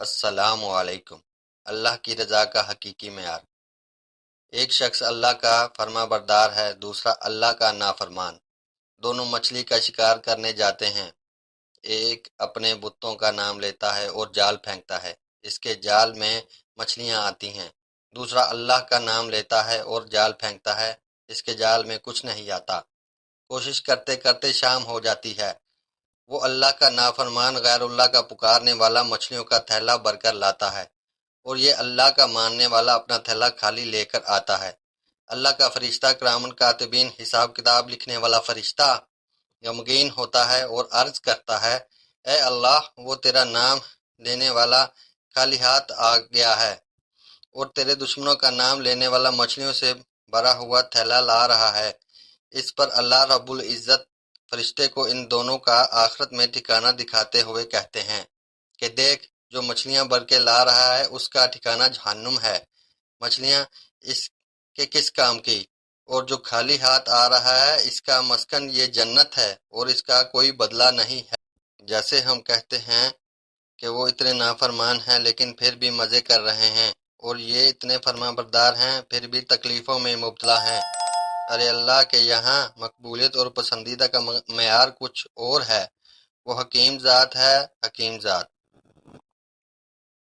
السلام علیکم۔ اللہ کی رضا کا حقیقی معیار۔ ایک شخص اللہ کا فرما بردار ہے، دوسرا اللہ کا نافرمان۔ دونوں مچھلی کا شکار کرنے جاتے ہیں۔ ایک اپنے بتوں کا نام لیتا ہے اور جال پھینکتا ہے، اس کے جال میں مچھلیاں آتی ہیں۔ دوسرا اللہ کا نام لیتا ہے اور جال پھینکتا ہے، اس کے جال میں کچھ نہیں آتا۔ کوشش کرتے کرتے شام ہو جاتی ہے۔ وہ اللہ کا نافرمان غیر اللہ کا پکارنے والا مچھلیوں کا تھیلا بھر کر لاتا ہے، اور یہ اللہ کا ماننے والا اپنا تھیلا خالی لے کر آتا ہے۔ اللہ کا فرشتہ کرامن کاتبین، حساب کتاب لکھنے والا فرشتہ غمگین ہوتا ہے اور عرض کرتا ہے، اے اللہ، وہ تیرا نام لینے والا خالی ہاتھ آ گیا ہے اور تیرے دشمنوں کا نام لینے والا مچھلیوں سے بھرا ہوا تھیلا لا رہا ہے۔ اس پر اللہ رب العزت فرشتے کو ان دونوں کا آخرت میں ٹھکانہ دکھاتے ہوئے کہتے ہیں کہ دیکھ، جو مچھلیاں بھر کے لا رہا ہے اس کا ٹھکانہ جہنم ہے۔ مچھلیاں اس کے کس کام کی؟ اور جو خالی ہاتھ آ رہا ہے اس کا مسکن یہ جنت ہے اور اس کا کوئی بدلہ نہیں ہے۔ جیسے ہم کہتے ہیں کہ وہ اتنے نافرمان ہیں لیکن پھر بھی مزے کر رہے ہیں، اور یہ اتنے فرما بردار ہیں پھر بھی تکلیفوں میں مبتلا ہیں۔ ارے اللہ کے یہاں مقبولیت اور پسندیدہ کا معیار کچھ اور ہے۔ وہ حکیم ذات ہے، حکیم ذات۔